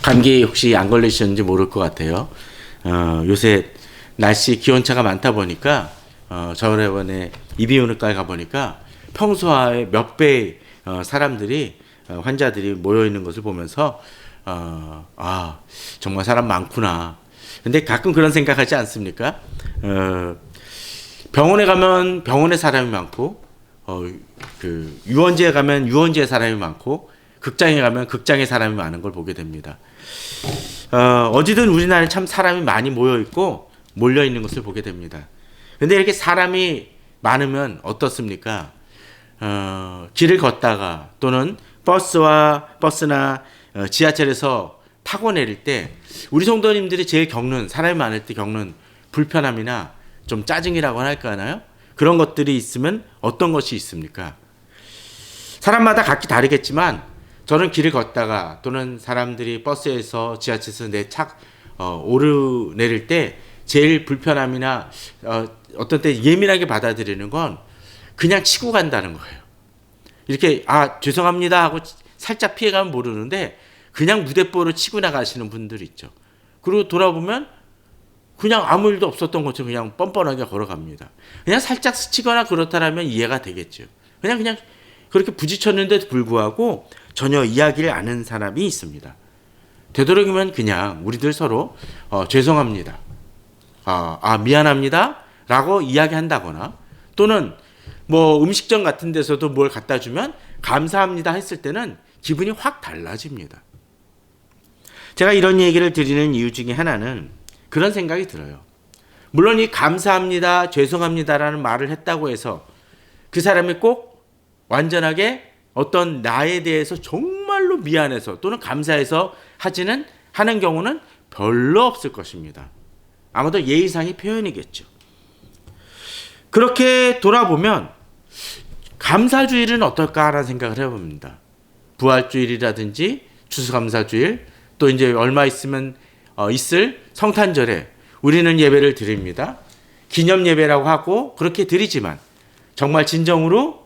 감기 혹시 안 걸리셨는지 모를 것 같아요. 요새 날씨 기온차가 많다 보니까 저번에 이비인후과에 가보니까 평소와 몇 배의 사람들이 환자들이 모여 있는 것을 보면서 정말 사람 많구나. 근데 가끔 그런 생각하지 않습니까? 병원에 가면 병원에 사람이 많고, 그 유원지에 가면 유원지에 사람이 많고, 극장에 가면 극장에 사람이 많은 걸 보게 됩니다. 어디든 우리나라에 참 사람이 많이 모여 있고 몰려 있는 것을 보게 됩니다. 근데 이렇게 사람이 많으면 어떻습니까? 길을 걷다가 또는 버스나 지하철에서 타고 내릴 때 우리 성도님들이 제일 사람이 많을 때 겪는 불편함이나 좀 짜증이라고 할까요? 그런 것들이 있으면 어떤 것이 있습니까? 사람마다 각기 다르겠지만 저는 길을 걷다가 또는 사람들이 버스에서 지하철에서 오르내릴 때 제일 불편함이나 어떤 때 예민하게 받아들이는 건 그냥 치고 간다는 거예요. 이렇게 죄송합니다 하고 살짝 피해가면 모르는데 그냥 무대뽀로 치고 나가시는 분들이 있죠. 그리고 돌아보면 그냥 아무 일도 없었던 것처럼 그냥 뻔뻔하게 걸어갑니다. 그냥 살짝 스치거나 그렇다면 이해가 되겠죠. 그냥 그렇게 부딪혔는데도 불구하고 전혀 이야기를 안 하는 사람이 있습니다. 되도록이면 그냥 우리들 서로 죄송합니다. 미안합니다. 라고 이야기한다거나 또는 뭐 음식점 같은 데서도 뭘 갖다 주면 감사합니다 했을 때는 기분이 확 달라집니다. 제가 이런 얘기를 드리는 이유 중에 하나는 그런 생각이 들어요. 물론 이 감사합니다, 죄송합니다라는 말을 했다고 해서 그 사람이 꼭 완전하게 어떤 나에 대해서 정말로 미안해서 또는 감사해서 하는 경우는 별로 없을 것입니다. 아마도 예의상의 표현이겠죠. 그렇게 돌아보면 감사주일은 어떨까라는 생각을 해봅니다. 부활주일이라든지 추수감사주일 또 이제 얼마 있으면 있을 성탄절에 우리는 예배를 드립니다. 기념 예배라고 하고 그렇게 드리지만 정말 진정으로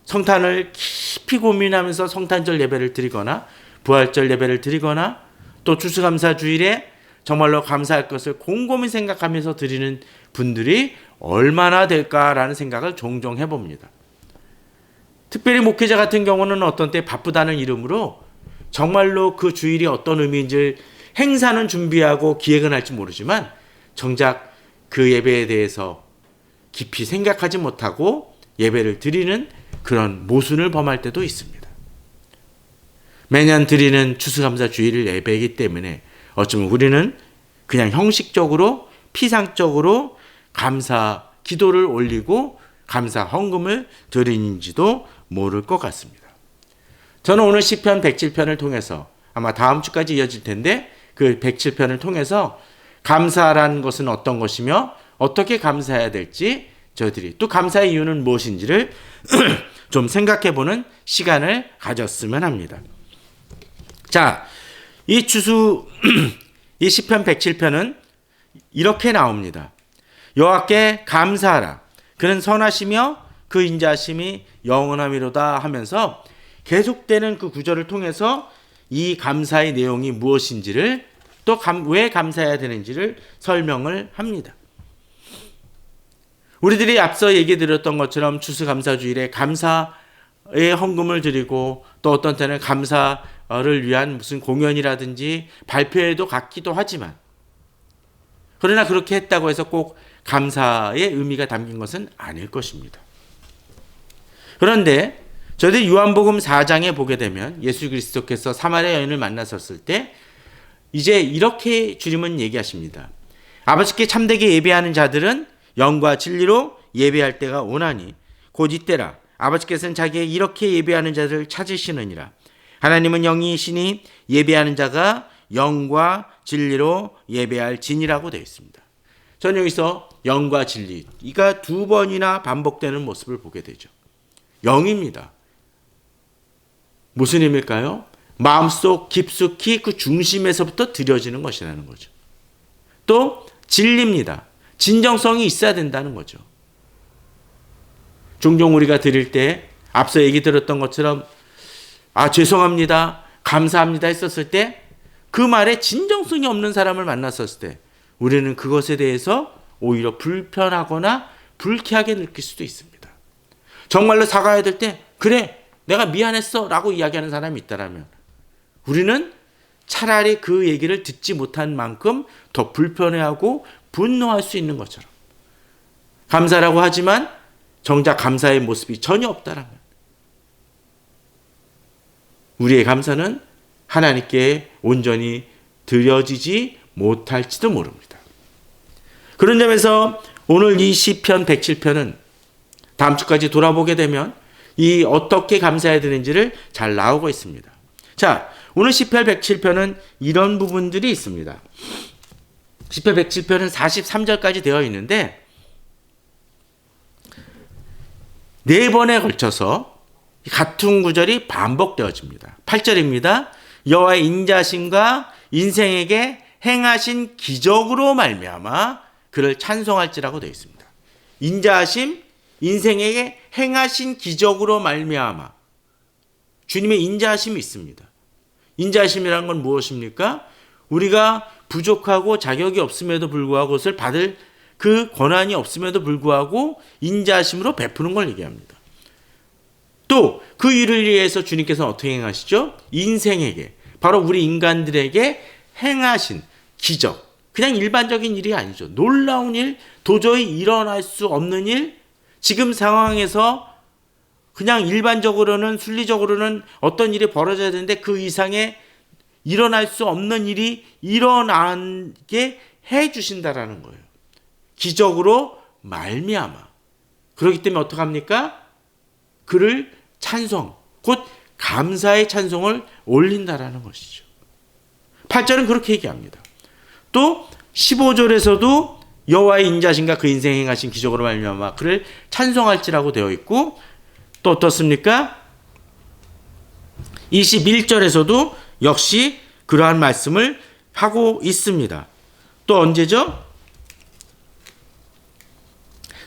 성탄을 깊이 고민하면서 성탄절 예배를 드리거나 부활절 예배를 드리거나 또 추수감사주일에 정말로 감사할 것을 곰곰이 생각하면서 드리는 분들이 얼마나 될까라는 생각을 종종 해봅니다. 특별히 목회자 같은 경우는 어떤 때 바쁘다는 이름으로 정말로 그 주일이 어떤 의미인지 행사는 준비하고 기획은 할지 모르지만 정작 그 예배에 대해서 깊이 생각하지 못하고 예배를 드리는 그런 모순을 범할 때도 있습니다. 매년 드리는 추수감사주일 예배이기 때문에 어쩌면 우리는 그냥 형식적으로 피상적으로 감사 기도를 올리고 감사 헌금을 드리는지도 모를 것 같습니다. 저는 오늘 시편 107편을 통해서 아마 다음 주까지 이어질 텐데 그 107편을 통해서 감사라는 것은 어떤 것이며 어떻게 감사해야 될지 저희들이 또 감사의 이유는 무엇인지를 좀 생각해보는 시간을 가졌으면 합니다. 자, 이 시편 107편은 이렇게 나옵니다. 여호와께 감사하라. 그는 선하시며 그 인자하심이 영원함이로다 하면서 계속되는 그 구절을 통해서 이 감사의 내용이 무엇인지를 또 왜 감사해야 되는지를 설명을 합니다. 우리들이 앞서 얘기 드렸던 것처럼 추수감사주일에 감사의 헌금을 드리고 또 어떤 때는 감사를 위한 무슨 공연이라든지 발표회도 갖기도 하지만 그러나 그렇게 했다고 해서 꼭 감사의 의미가 담긴 것은 아닐 것입니다. 그런데 저희들 요한복음 4장에 보게 되면 예수 그리스도께서 사마리아 여인을 만나셨을 때 이제 이렇게 주님은 얘기하십니다. 아버지께 참되게 예배하는 자들은 영과 진리로 예배할 때가 오나니 곧 이때라. 아버지께서는 자기의 이렇게 예배하는 자들을 찾으시느니라. 하나님은 영이시니 예배하는 자가 영과 진리로 예배할 진이라고 되어 있습니다. 저는 여기서 영과 진리 이가 두 번이나 반복되는 모습을 보게 되죠. 영입니다. 무슨 의미일까요? 마음속 깊숙이 그 중심에서부터 드려지는 것이라는 거죠. 또 진리입니다. 진정성이 있어야 된다는 거죠. 종종 우리가 드릴 때 앞서 얘기 들었던 것처럼 죄송합니다, 감사합니다 했었을 때 그 말에 진정성이 없는 사람을 만났었을 때 우리는 그것에 대해서 오히려 불편하거나 불쾌하게 느낄 수도 있습니다. 정말로 사과해야 될 때 그래 내가 미안했어 라고 이야기하는 사람이 있다면 우리는 차라리 그 얘기를 듣지 못한 만큼 더 불편해하고 분노할 수 있는 것처럼 감사라고 하지만 정작 감사의 모습이 전혀 없다라면 우리의 감사는 하나님께 온전히 드려지지 못할지도 모릅니다. 그런 점에서 오늘 이 시편 107편은 다음 주까지 돌아보게 되면 이 어떻게 감사해야 되는지를 잘 나오고 있습니다. 자, 오늘 시편 107편은 이런 부분들이 있습니다. 시편 107편은 43절까지 되어 있는데 네 번에 걸쳐서 같은 구절이 반복되어집니다. 8절입니다. 여호와의 인자심과 인생에게 행하신 기적으로 말미암아 그를 찬송할지라고 되어 있습니다. 인자하심, 인생에게 행하신 기적으로 말미암아 주님의 인자하심이 있습니다. 인자하심이라는 건 무엇입니까? 우리가 부족하고 자격이 없음에도 불구하고 그것을 받을 그 권한이 없음에도 불구하고 인자하심으로 베푸는 걸 얘기합니다. 또 그 일을 위해서 주님께서 어떻게 행하시죠? 인생에게, 바로 우리 인간들에게 행하신 기적. 그냥 일반적인 일이 아니죠. 놀라운 일, 도저히 일어날 수 없는 일, 지금 상황에서 그냥 일반적으로는 순리적으로는 어떤 일이 벌어져야 되는데 그 이상의 일어날 수 없는 일이 일어나게 해 주신다라는 거예요. 기적으로 말미암아. 그렇기 때문에 어떡합니까? 그를 찬송, 곧 감사의 찬송을 올린다라는 것이죠. 8절은 그렇게 얘기합니다. 또 15절에서도 여호와의 인자심과 그 인생에 행하신 기적으로 말미암아 그를 찬송할지라고 되어 있고 또 어떻습니까? 21절에서도 역시 그러한 말씀을 하고 있습니다. 또 언제죠?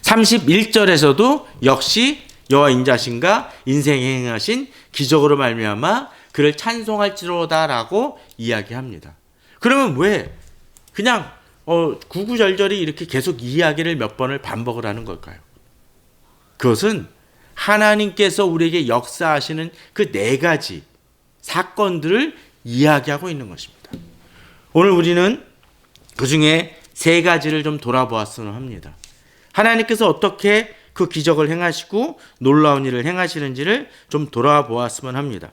31절에서도 역시 여호와 인자심과 인생에 행하신 기적으로 말미암아 그를 찬송할지로다라고 이야기합니다. 그러면 왜 그냥 구구절절이 이렇게 계속 이야기를 몇 번을 반복을 하는 걸까요? 그것은 하나님께서 우리에게 역사하시는 그 네 가지 사건들을 이야기하고 있는 것입니다. 오늘 우리는 그 중에 세 가지를 좀 돌아보았으면 합니다. 하나님께서 어떻게 그 기적을 행하시고 놀라운 일을 행하시는지를 좀 돌아보았으면 합니다.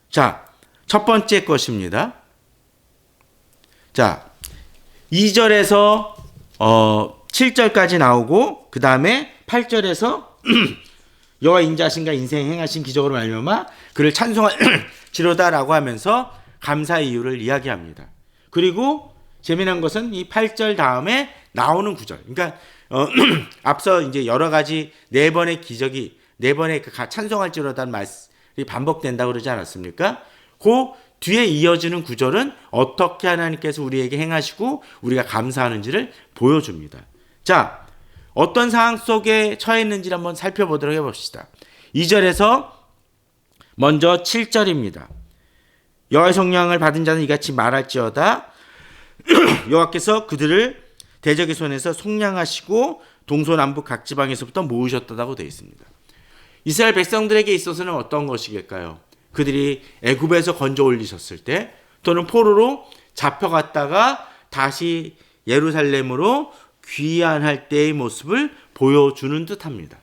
자, 첫 번째 것입니다. 자, 2절에서 7절까지 나오고 그 다음에 8절에서 여호와 인자하심과 인생에 행하신 기적으로 말미암아 그를 찬송할지로다라고 하면서 감사의 이유를 이야기합니다. 그리고 재미난 것은 이 8절 다음에 나오는 구절. 그러니까 앞서 이제 여러 가지 네 번의 기적이 네 번의 그 찬송할지로다는 말씀이 반복된다고 그러지 않았습니까? 그 뒤에 이어지는 구절은 어떻게 하나님께서 우리에게 행하시고 우리가 감사하는지를 보여줍니다. 자, 어떤 상황 속에 처해 있는지를 한번 살펴보도록 해봅시다. 2절에서 먼저 7절입니다. 여호와의 성령을 받은 자는 이같이 말할지어다. 여호와께서 그들을 대적의 손에서 속량하시고 동서남북 각 지방에서부터 모으셨다고 되어 있습니다. 이스라엘 백성들에게 있어서는 어떤 것이겠까요? 그들이 애굽에서 건져 올리셨을 때 또는 포로로 잡혀갔다가 다시 예루살렘으로 귀환할 때의 모습을 보여주는 듯합니다.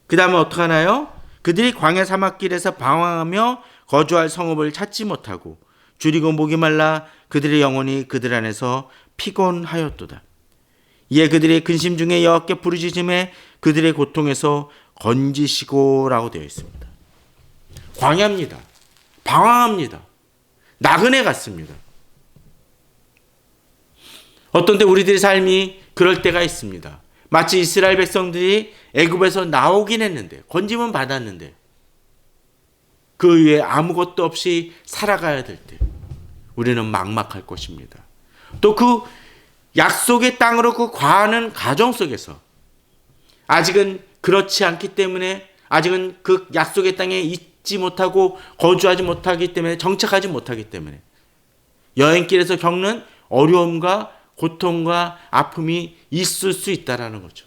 그 다음에 어떻게 하나요? 그들이 광야 사막길에서 방황하며 거주할 성읍을 찾지 못하고 줄이고 목이 말라 그들의 영혼이 그들 안에서 피곤하였도다. 이에 그들의 근심 중에 여호와께 부르짖음에 그들의 고통에서 건지시고라고 되어 있습니다. 광야입니다. 방황합니다. 나그네 같습니다. 어떤 때 우리들의 삶이 그럴 때가 있습니다. 마치 이스라엘 백성들이 애굽에서 나오긴 했는데 건짐은 받았는데 그 위에 아무것도 없이 살아가야 될 때 우리는 막막할 것입니다. 또 그 약속의 땅으로 그 가는 과정 속에서 아직은 그렇지 않기 때문에 아직은 그 약속의 땅에 있지 있지 못하고 거주하지 못하기 때문에, 정착하지 못하기 때문에 여행길에서 겪는 어려움과 고통과 아픔이 있을 수 있다라는 거죠.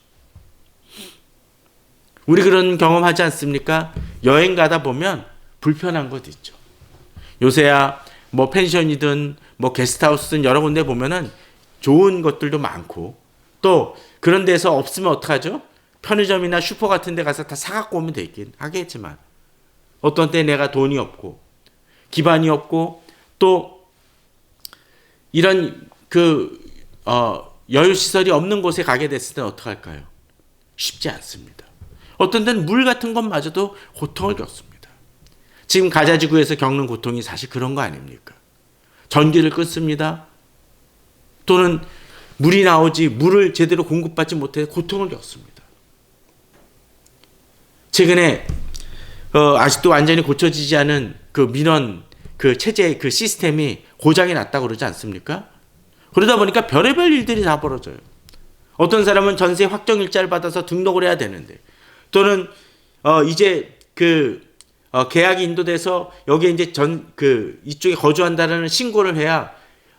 우리 그런 경험하지 않습니까? 여행 가다 보면 불편한 것 있죠. 요새야 뭐 펜션이든 뭐 게스트하우스든 여러 군데 보면은 좋은 것들도 많고, 또 그런 데서 없으면 어떡하죠? 편의점이나 슈퍼 같은 데 가서 다 사갖고 오면 되긴 하겠지만, 어떤 때 내가 돈이 없고 기반이 없고 또 이런 여유시설이 없는 곳에 가게 됐을 때는 어떡할까요? 쉽지 않습니다. 어떤 때는 물 같은 것마저도 고통을 겪습니다. 지금 가자지구에서 겪는 고통이 사실 그런 거 아닙니까? 전기를 끊습니다. 또는 물이 나오지 물을 제대로 공급받지 못해 고통을 겪습니다. 최근에 아직도 완전히 고쳐지지 않은 그 민원 그 체제 그 시스템이 고장이 났다고 그러지 않습니까? 그러다 보니까 별의별 일들이 다 벌어져요. 어떤 사람은 전세 확정일자를 받아서 등록을 해야 되는데, 또는 이제 계약이 인도돼서 여기에 이제 이쪽에 거주한다는 신고를 해야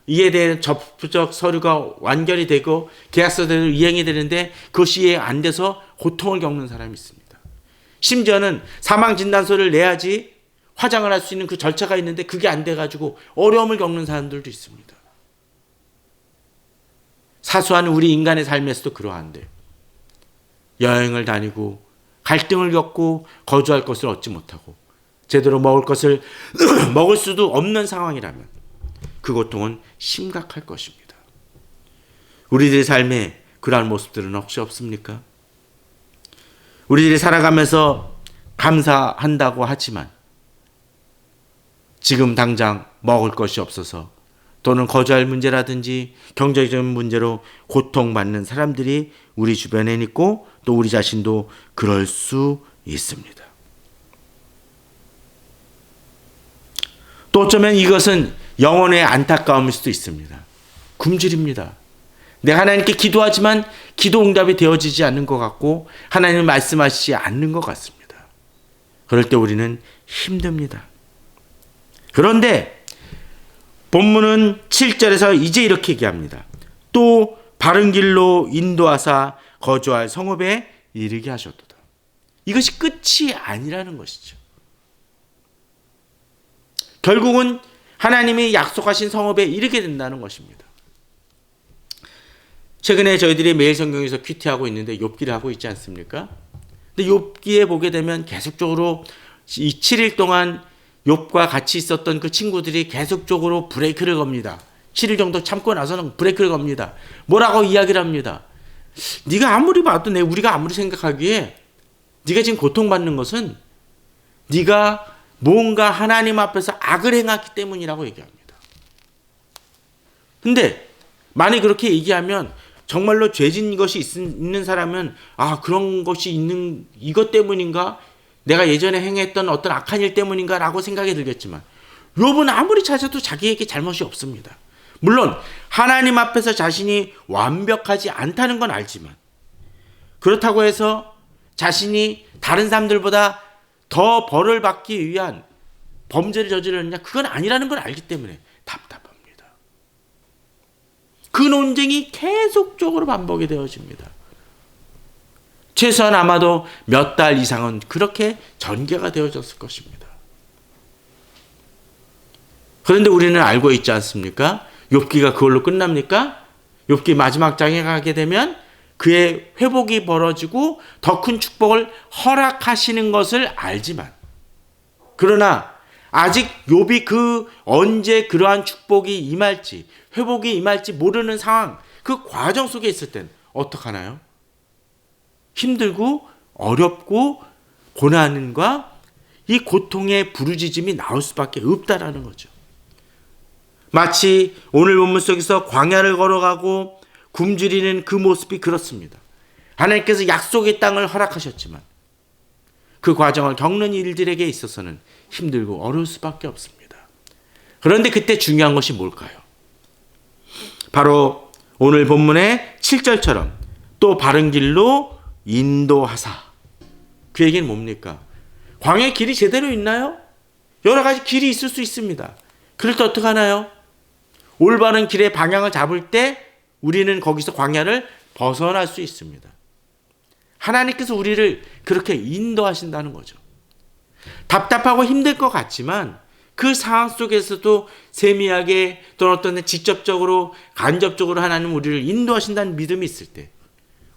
이에 대한 접수적 서류가 완결이 되고 계약서대로 이행이 되는데, 그것이 이행 안 돼서 고통을 겪는 사람이 있습니다. 심지어는 사망 진단서를 내야지 화장을 할 수 있는 그 절차가 있는데 그게 안 돼가지고 어려움을 겪는 사람들도 있습니다. 사소한 우리 인간의 삶에서도 그러한데, 여행을 다니고 갈등을 겪고 거주할 것을 얻지 못하고 제대로 먹을 것을 먹을 수도 없는 상황이라면 그 고통은 심각할 것입니다. 우리들의 삶에 그러한 모습들은 혹시 없습니까? 우리들이 살아가면서 감사한다고 하지만 지금 당장 먹을 것이 없어서, 또는 거주할 문제라든지 경제적인 문제로 고통받는 사람들이 우리 주변에 있고, 또 우리 자신도 그럴 수 있습니다. 또 어쩌면 이것은 영혼의 안타까움일 수도 있습니다. 굶주립니다. 내가 하나님께 기도하지만 기도 응답이 되어지지 않는 것 같고 하나님은 말씀하시지 않는 것 같습니다. 그럴 때 우리는 힘듭니다. 그런데 본문은 7절에서 이제 이렇게 얘기합니다. 또 바른 길로 인도하사 거주할 성읍에 이르게 하셨도다. 이것이 끝이 아니라는 것이죠. 결국은 하나님이 약속하신 성읍에 이르게 된다는 것입니다. 최근에 저희들이 매일 성경에서 큐티하고 있는데 욥기를 하고 있지 않습니까? 근데 욥기에 보게 되면 계속적으로 이 7일 동안 욥과 같이 있었던 그 친구들이 계속적으로 브레이크를 겁니다. 7일 정도 참고 나서는 브레이크를 겁니다. 뭐라고 이야기를 합니다. 네가 아무리 봐도 우리가 아무리 생각하기에 네가 지금 고통받는 것은 네가 뭔가 하나님 앞에서 악을 행했기 때문이라고 얘기합니다. 근데 만약 그렇게 얘기하면 정말로 죄진 것이 있는 사람은 그런 것이 있는 이것 때문인가? 내가 예전에 행했던 어떤 악한 일 때문인가? 라고 생각이 들겠지만 욥은 아무리 찾아도 자기에게 잘못이 없습니다. 물론 하나님 앞에서 자신이 완벽하지 않다는 건 알지만, 그렇다고 해서 자신이 다른 사람들보다 더 벌을 받기 위한 범죄를 저질렀느냐? 그건 아니라는 걸 알기 때문에 답답합니다. 그 논쟁이 계속적으로 반복이 되어집니다. 최소한 아마도 몇 달 이상은 그렇게 전개가 되어졌을 것입니다. 그런데 우리는 알고 있지 않습니까? 욥기가 그걸로 끝납니까? 욥기 마지막 장에 가게 되면 그의 회복이 벌어지고 더 큰 축복을 허락하시는 것을 알지만, 그러나 아직 욥이 언제 그러한 축복이 임할지, 회복이 임할지 모르는 상황, 그 과정 속에 있을 땐 어떡하나요? 힘들고 어렵고 고난과 이 고통의 부르짖음이 나올 수밖에 없다라는 거죠. 마치 오늘 본문 속에서 광야를 걸어가고 굶주리는 그 모습이 그렇습니다. 하나님께서 약속의 땅을 허락하셨지만 그 과정을 겪는 일들에게 있어서는 힘들고 어려울 수밖에 없습니다. 그런데 그때 중요한 것이 뭘까요? 바로 오늘 본문의 7절처럼 또 바른 길로 인도하사. 그 얘기는 뭡니까? 광야의 길이 제대로 있나요? 여러 가지 길이 있을 수 있습니다. 그럴 때 어떻게 하나요? 올바른 길의 방향을 잡을 때 우리는 거기서 광야를 벗어날 수 있습니다. 하나님께서 우리를 그렇게 인도하신다는 거죠. 답답하고 힘들 것 같지만 그 상황 속에서도 세미하게 또는 어떤 때 직접적으로 간접적으로 하나님 우리를 인도하신다는 믿음이 있을 때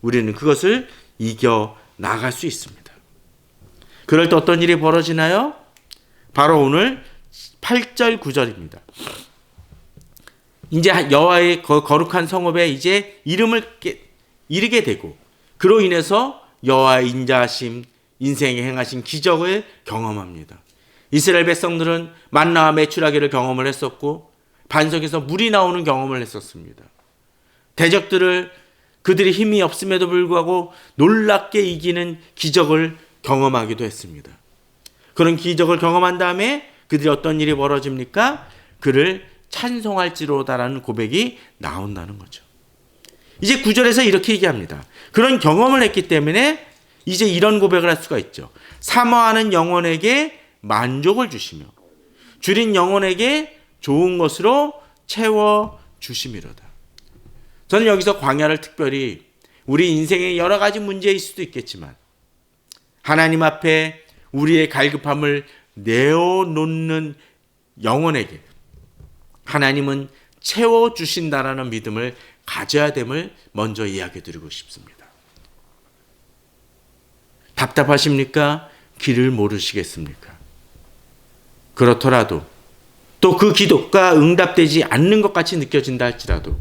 우리는 그것을 이겨 나갈 수 있습니다. 그럴 때 어떤 일이 벌어지나요? 바로 오늘 8절 9절입니다. 이제 여호와의 거룩한 성읍에 이제 이름을 이르게 되고 그로 인해서 여호와의 인자하심 인생에 행하신 기적을 경험합니다. 이스라엘 백성들은 만나와 메추라기를 경험을 했었고 반석에서 물이 나오는 경험을 했었습니다. 대적들을 그들이 힘이 없음에도 불구하고 놀랍게 이기는 기적을 경험하기도 했습니다. 그런 기적을 경험한 다음에 그들이 어떤 일이 벌어집니까? 그를 찬송할지로다라는 고백이 나온다는 거죠. 이제 9절에서 이렇게 얘기합니다. 그런 경험을 했기 때문에 이제 이런 고백을 할 수가 있죠. 사모하는 영혼에게 만족을 주시며 줄인 영혼에게 좋은 것으로 채워 주심이로다. 저는 여기서 광야를 특별히 우리 인생의 여러 가지 문제일 수도 있겠지만 하나님 앞에 우리의 갈급함을 내어놓는 영혼에게 하나님은 채워주신다라는 믿음을 가져야 됨을 먼저 이야기 드리고 싶습니다. 답답하십니까? 길을 모르시겠습니까? 그렇더라도 또 그 기도가 응답되지 않는 것 같이 느껴진다 할지라도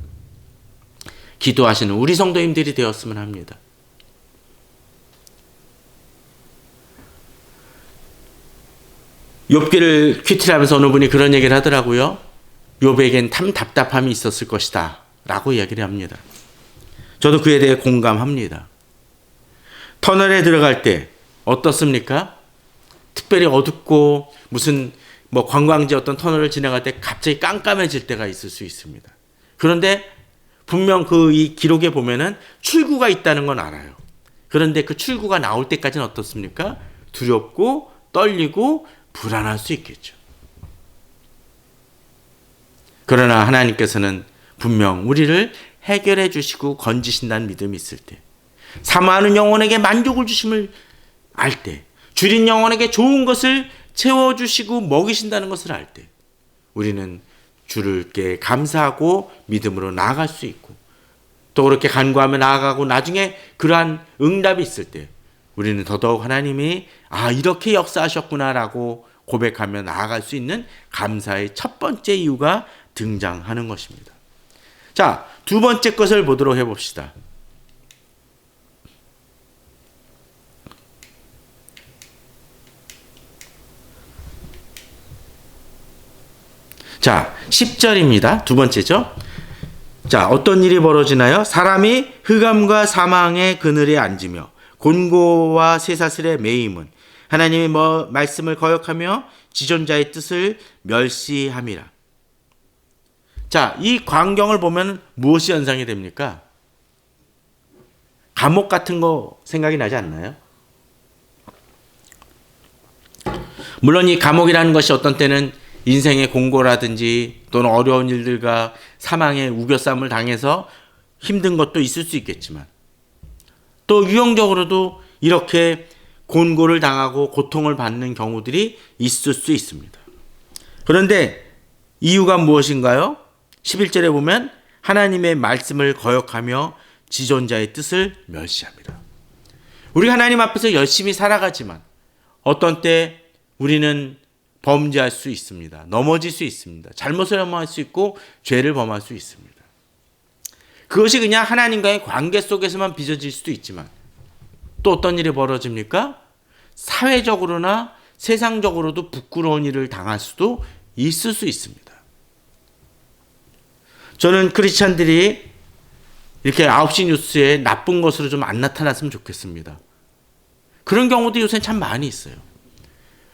기도하시는 우리 성도님들이 되었으면 합니다. 욥기를 퀴트하면서 어느 분이 그런 얘기를 하더라고요. 욥에겐 참 답답함이 있었을 것이다 라고 이야기를 합니다. 저도 그에 대해 공감합니다. 터널에 들어갈 때 어떻습니까? 특별히 어둡고 무슨 관광지 어떤 터널을 지나갈 때 갑자기 깜깜해질 때가 있을 수 있습니다. 그런데 분명 이 기록에 보면은 출구가 있다는 건 알아요. 그런데 그 출구가 나올 때까지는 어떻습니까? 두렵고 떨리고 불안할 수 있겠죠. 그러나 하나님께서는 분명 우리를 해결해 주시고 건지신다는 믿음이 있을 때, 사모하는 영혼에게 만족을 주심을 알 때, 줄인 영혼에게 좋은 것을 채워주시고 먹이신다는 것을 알 때 우리는 주께 감사하고 믿음으로 나아갈 수 있고 또 그렇게 간구하며 나아가고 나중에 그러한 응답이 있을 때 우리는 더더욱 하나님이 이렇게 역사하셨구나라고 고백하며 나아갈 수 있는 감사의 첫 번째 이유가 등장하는 것입니다. 자, 두 번째 것을 보도록 해봅시다. 자, 10절입니다. 두 번째죠. 자, 어떤 일이 벌어지나요? 사람이 흑암과 사망의 그늘에 앉으며 곤고와 쇠사슬에 매임은 하나님의 말씀을 거역하며 지존자의 뜻을 멸시함이라. 자, 이 광경을 보면 무엇이 연상이 됩니까? 감옥 같은 거 생각이 나지 않나요? 물론 이 감옥이라는 것이 어떤 때는 인생의 공고라든지 또는 어려운 일들과 사망의 우겨쌈을 당해서 힘든 것도 있을 수 있겠지만 또 유형적으로도 이렇게 곤고를 당하고 고통을 받는 경우들이 있을 수 있습니다. 그런데 이유가 무엇인가요? 11절에 보면 하나님의 말씀을 거역하며 지존자의 뜻을 멸시합니다. 우리 하나님 앞에서 열심히 살아가지만 어떤 때 우리는 범죄할 수 있습니다. 넘어질 수 있습니다. 잘못을 범할 수 있고 죄를 범할 수 있습니다. 그것이 그냥 하나님과의 관계 속에서만 빚어질 수도 있지만 또 어떤 일이 벌어집니까? 사회적으로나 세상적으로도 부끄러운 일을 당할 수도 있을 수 있습니다. 저는 크리스찬들이 이렇게 9시 뉴스에 나쁜 것으로 좀 안 나타났으면 좋겠습니다. 그런 경우도 요새 참 많이 있어요.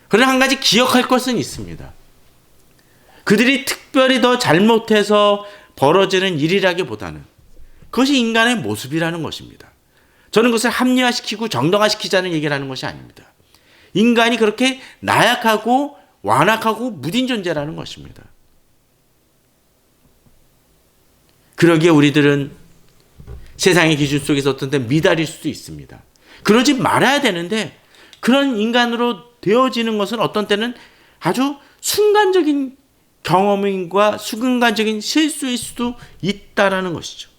그러나 한 가지 기억할 것은 있습니다. 그들이 특별히 더 잘못해서 벌어지는 일이라기보다는 그것이 인간의 모습이라는 것입니다. 저는 그것을 합리화시키고 정당화시키자는 얘기를 하는 것이 아닙니다. 인간이 그렇게 나약하고 완악하고 무딘 존재라는 것입니다. 그러기에 우리들은 세상의 기준 속에서 어떤 때 미달일 수도 있습니다. 그러지 말아야 되는데 그런 인간으로 되어지는 것은 어떤 때는 아주 순간적인 경험과 순간적인 실수일 수도 있다라는 것이죠.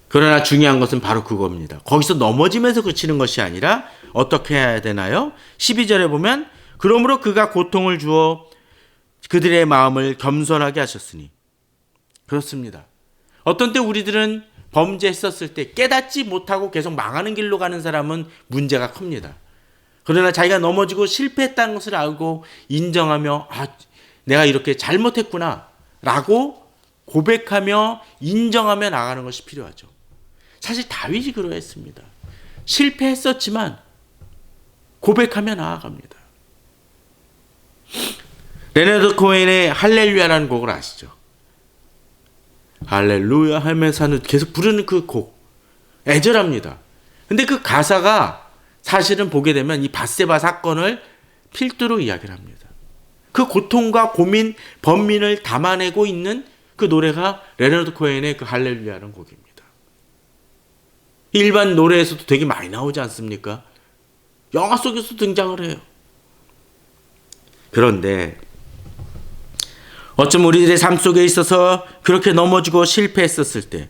그러나 중요한 것은 바로 그겁니다. 거기서 넘어지면서 그치는 것이 아니라 어떻게 해야 되나요? 12절에 보면 그러므로 그가 고통을 주어 그들의 마음을 겸손하게 하셨으니. 그렇습니다. 어떤 때 우리들은 범죄했었을 때 깨닫지 못하고 계속 망하는 길로 가는 사람은 문제가 큽니다. 그러나 자기가 넘어지고 실패했다는 것을 알고 인정하며 내가 이렇게 잘못했구나 라고 고백하며 인정하며 나가는 것이 필요하죠. 사실 다윗이 그러했습니다. 실패했었지만 고백하며 나아갑니다. 레너드 코헨의 할렐루야라는 곡을 아시죠? 할렐루야 하면서는 계속 부르는 그 곡 애절합니다. 근데 그 가사가 사실은 보게 되면 이 밧세바 사건을 필두로 이야기를 합니다. 그 고통과 고민, 번민을 담아내고 있는 그 노래가 레너드 코헨의 그 할렐루야라는 곡입니다. 일반 노래에서도 되게 많이 나오지 않습니까? 영화 속에서도 등장을 해요. 그런데 어쩜 우리들의 삶 속에 있어서 그렇게 넘어지고 실패했었을 때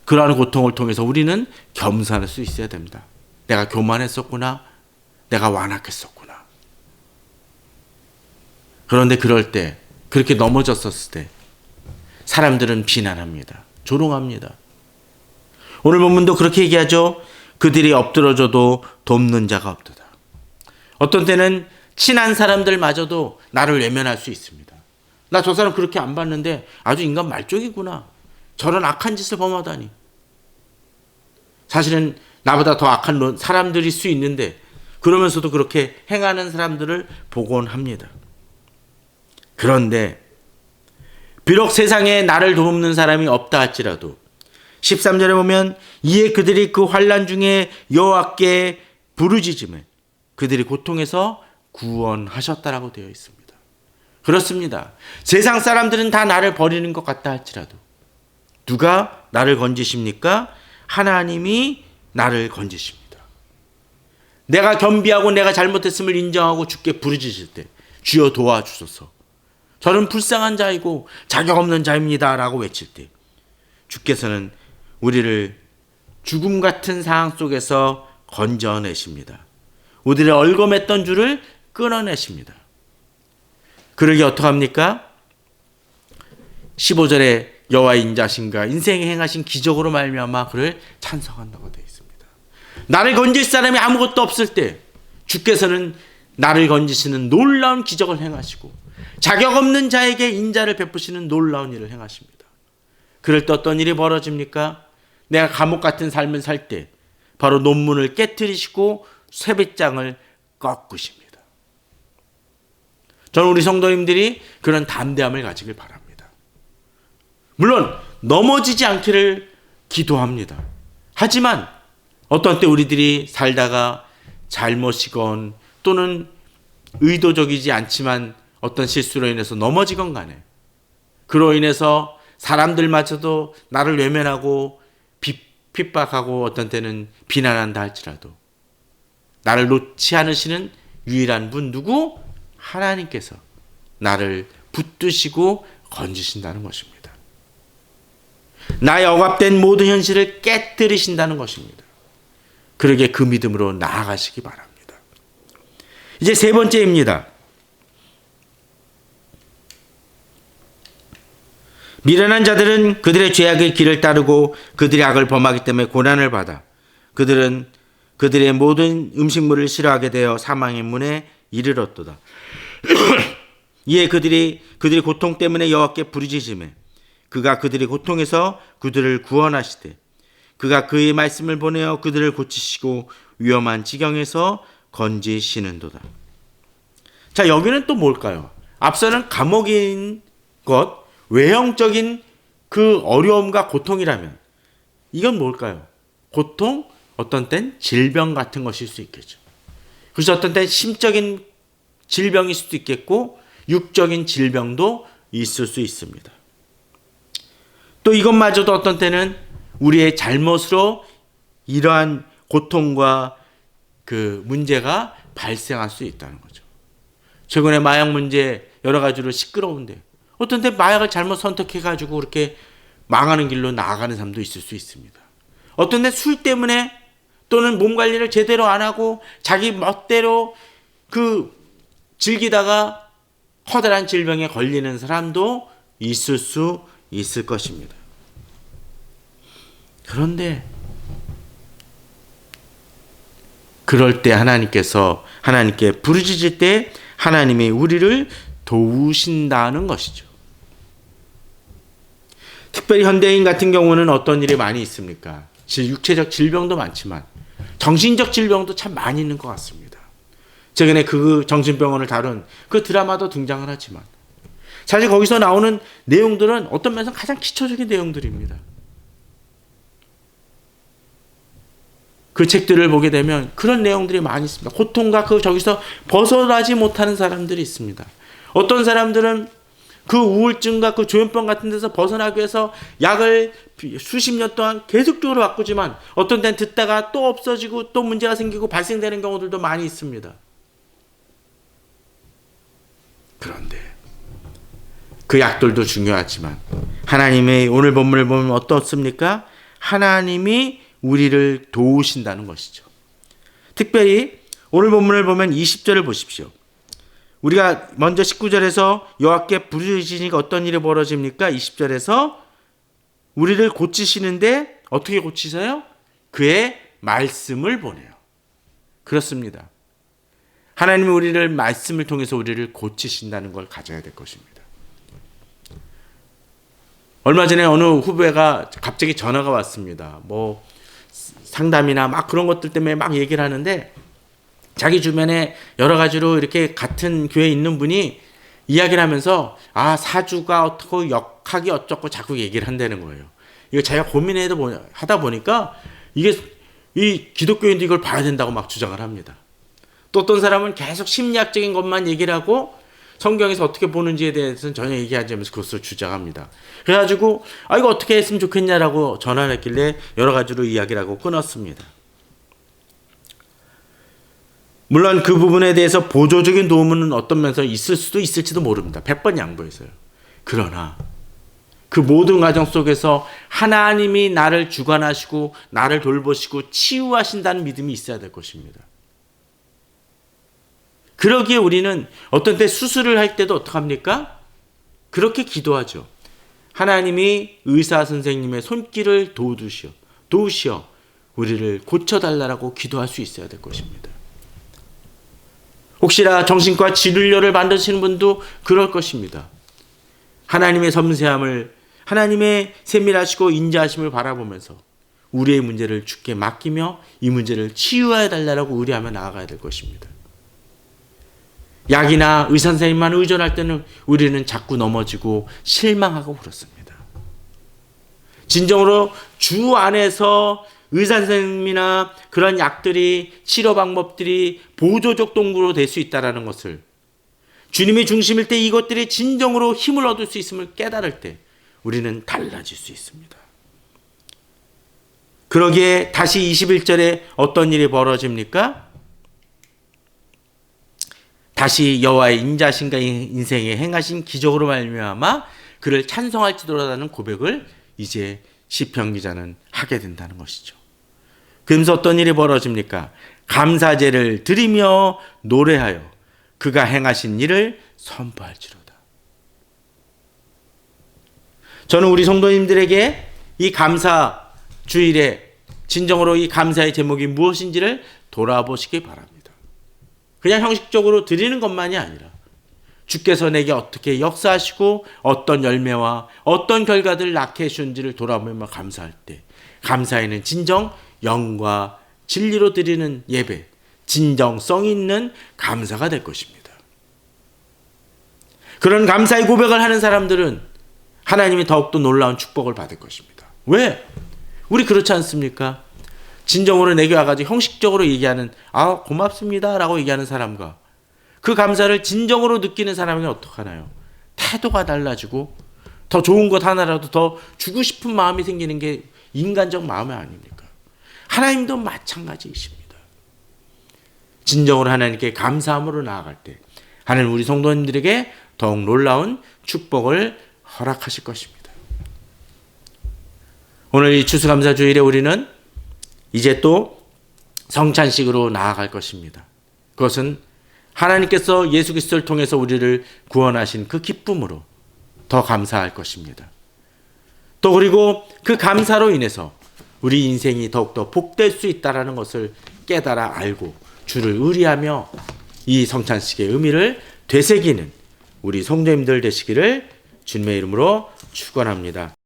그러한 고통을 통해서 우리는 겸손할 수 있어야 됩니다. 내가 교만했었구나. 내가 완악했었구나. 그런데 그럴 때 그렇게 넘어졌었을 때 사람들은 비난합니다. 조롱합니다. 오늘 본문도 그렇게 얘기하죠. 그들이 엎드러져도 돕는 자가 없도다. 어떤 때는 친한 사람들마저도 나를 외면할 수 있습니다. 나 저 사람 그렇게 안 봤는데 아주 인간 말종이구나. 저런 악한 짓을 범하다니. 사실은 나보다 더 악한 사람들일 수 있는데 그러면서도 그렇게 행하는 사람들을 보곤 합니다. 그런데 비록 세상에 나를 돕는 사람이 없다 할지라도 13절에 보면 이에 그들이 그 환난 중에 여호와께 부르짖음에 그들이 고통에서 구원하셨다라고 되어 있습니다. 그렇습니다. 세상 사람들은 다 나를 버리는 것 같다 할지라도 누가 나를 건지십니까? 하나님이 나를 건지십니다. 내가 겸비하고 내가 잘못했음을 인정하고 주께 부르짖을 때 주여 도와주소서. 저는 불쌍한 자이고 자격 없는 자입니다 라고 외칠 때 주께서는 우리를 죽음 같은 상황 속에서 건져내십니다. 우리를 얽어맸던 줄을 끊어내십니다. 그러기 어떡합니까? 15절에 여호와의 인자심과 인생에 행하신 기적으로 말미암아 그를 찬송한다고 되어 있습니다. 나를 건질 사람이 아무것도 없을 때 주께서는 나를 건지시는 놀라운 기적을 행하시고 자격 없는 자에게 인자를 베푸시는 놀라운 일을 행하십니다. 그럴 때 어떤 일이 벌어집니까? 내가 감옥 같은 삶을 살 때 바로 논문을 깨트리시고 쇠배짱을 꺾으십니다. 저는 우리 성도님들이 그런 담대함을 가지길 바랍니다. 물론 넘어지지 않기를 기도합니다. 하지만 어떤 때 우리들이 살다가 잘못이건 또는 의도적이지 않지만 어떤 실수로 인해서 넘어지건 간에 그로 인해서 사람들마저도 나를 외면하고 핍박하고 어떤 때는 비난한다 할지라도 나를 놓지 않으시는 유일한 분 누구? 하나님께서 나를 붙드시고 건지신다는 것입니다. 나의 억압된 모든 현실을 깨뜨리신다는 것입니다. 그러기에 그 믿음으로 나아가시기 바랍니다. 이제 세 번째입니다. 미련한 자들은 그들의 죄악의 길을 따르고 그들의 악을 범하기 때문에 고난을 받아 그들은 그들의 모든 음식물을 싫어하게 되어 사망의 문에 이르렀도다. 이에 그들이 고통 때문에 여호와께 부르짖으매 그가 그들의 고통에서 그들을 구원하시되 그가 그의 말씀을 보내어 그들을 고치시고 위험한 지경에서 건지시는도다. 자, 여기는 또 뭘까요? 앞서는 감옥인 것, 외형적인 그 어려움과 고통이라면 이건 뭘까요? 고통, 어떤 땐 질병 같은 것일 수 있겠죠. 그래서 어떤 땐 심적인 질병일 수도 있겠고 육적인 질병도 있을 수 있습니다. 또 이것마저도 어떤 때는 우리의 잘못으로 이러한 고통과 그 문제가 발생할 수 있다는 거죠. 최근에 마약 문제 여러 가지로 시끄러운데 어떤 때 마약을 잘못 선택해가지고 그렇게 망하는 길로 나아가는 사람도 있을 수 있습니다. 어떤 때 술 때문에 또는 몸 관리를 제대로 안 하고 자기 멋대로 그 즐기다가 커다란 질병에 걸리는 사람도 있을 수 있을 것입니다. 그런데 그럴 때 하나님께 부르짖을 때 하나님이 우리를 도우신다는 것이죠. 특별히 현대인 같은 경우는 어떤 일이 많이 있습니까? 육체적 질병도 많지만 정신적 질병도 참 많이 있는 것 같습니다. 최근에 그 정신병원을 다룬 그 드라마도 등장을 하지만 사실 거기서 나오는 내용들은 어떤 면에서 가장 기초적인 내용들입니다. 그 책들을 보게 되면 그런 내용들이 많이 있습니다. 고통과 저기서 벗어나지 못하는 사람들이 있습니다. 어떤 사람들은 그 우울증과 그 조현병 같은 데서 벗어나기 위해서 약을 수십 년 동안 계속적으로 바꾸지만 어떤 데는 듣다가 또 없어지고 또 문제가 생기고 발생되는 경우들도 많이 있습니다. 그런데 그 약들도 중요하지만 하나님의 오늘 본문을 보면 어떻습니까? 하나님이 우리를 도우신다는 것이죠. 특별히 오늘 본문을 보면 20절을 보십시오. 우리가 먼저 19절에서 여호와께 부르짖으니까 어떤 일이 벌어집니까? 20절에서 우리를 고치시는데 어떻게 고치세요? 그의 말씀을 보내요. 그렇습니다. 하나님이 우리를 말씀을 통해서 우리를 고치신다는 걸 가져야 될 것입니다. 얼마 전에 어느 후배가 갑자기 전화가 왔습니다. 상담이나 막 그런 것들 때문에 막 얘기를 하는데 자기 주변에 여러 가지로 이렇게 같은 교회에 있는 분이 이야기를 하면서 사주가 어떻고 역학이 어쩌고 자꾸 얘기를 한다는 거예요. 이거 자기가 하다 보니까 이게 이 기독교인도 이걸 봐야 된다고 막 주장을 합니다. 또 어떤 사람은 계속 심리학적인 것만 얘기를 하고 성경에서 어떻게 보는지에 대해서는 전혀 얘기하지 않으면서 그것을 주장합니다. 그래가지고 이거 어떻게 했으면 좋겠냐라고 전화를 했길래 여러 가지로 이야기를 하고 끊었습니다. 물론 그 부분에 대해서 보조적인 도움은 어떤 면에서 있을 수도 있을지도 모릅니다. 100번 양보해서요. 그러나 그 모든 과정 속에서 하나님이 나를 주관하시고 나를 돌보시고 치유하신다는 믿음이 있어야 될 것입니다. 그러기에 우리는 어떤 때 수술을 할 때도 어떡합니까? 그렇게 기도하죠. 하나님이 의사 선생님의 손길을 도우시어 우리를 고쳐달라고 기도할 수 있어야 될 것입니다. 혹시나 정신과 진료를 만드시는 분도 그럴 것입니다. 하나님의 섬세함을, 하나님의 세밀하시고 인자하심을 바라보면서 우리의 문제를 주께 맡기며 이 문제를 치유해 달라고 의뢰하며 나아가야 될 것입니다. 약이나 의사 선생님만 의존할 때는 우리는 자꾸 넘어지고 실망하고 그렇습니다. 진정으로 주 안에서 의사 선생님이나 그런 약들이 치료 방법들이 보조적 도구로 될 수 있다는 것을 주님의 중심일 때 이것들이 진정으로 힘을 얻을 수 있음을 깨달을 때 우리는 달라질 수 있습니다. 그러기에 다시 21절에 어떤 일이 벌어집니까? 다시 여호와의 인자하심과 인생에 행하신 기적으로 말미암아 그를 찬송할지도라는 고백을 이제 시편 기자는 하게 된다는 것이죠. 그러면서 어떤 일이 벌어집니까? 감사제를 드리며 노래하여 그가 행하신 일을 선포할지로다. 저는 우리 성도님들에게 이 감사 주일에 진정으로 이 감사의 제목이 무엇인지를 돌아보시기 바랍니다. 그냥 형식적으로 드리는 것만이 아니라 주께서 내게 어떻게 역사하시고 어떤 열매와 어떤 결과들을 낳게 해주는지를 돌아보며 감사할 때 감사에는 진정 영과 진리로 드리는 예배, 진정성 있는 감사가 될 것입니다. 그런 감사의 고백을 하는 사람들은 하나님이 더욱더 놀라운 축복을 받을 것입니다. 왜? 우리 그렇지 않습니까? 진정으로 내게 와가지고 형식적으로 얘기하는 아 고맙습니다라고 얘기하는 사람과 그 감사를 진정으로 느끼는 사람이 어떡하나요? 태도가 달라지고 더 좋은 것 하나라도 더 주고 싶은 마음이 생기는 게 인간적 마음 아닙니까? 하나님도 마찬가지이십니다. 진정으로 하나님께 감사함으로 나아갈 때 하나님 우리 성도님들에게 더욱 놀라운 축복을 허락하실 것입니다. 오늘 이 추수감사주일에 우리는 이제 또 성찬식으로 나아갈 것입니다. 그것은 하나님께서 예수 그리스도를 통해서 우리를 구원하신 그 기쁨으로 더 감사할 것입니다. 또 그리고 그 감사로 인해서 우리 인생이 더욱더 복될 수 있다는 것을 깨달아 알고 주를 의리하며 이 성찬식의 의미를 되새기는 우리 성도님들 되시기를 주님의 이름으로 축원합니다.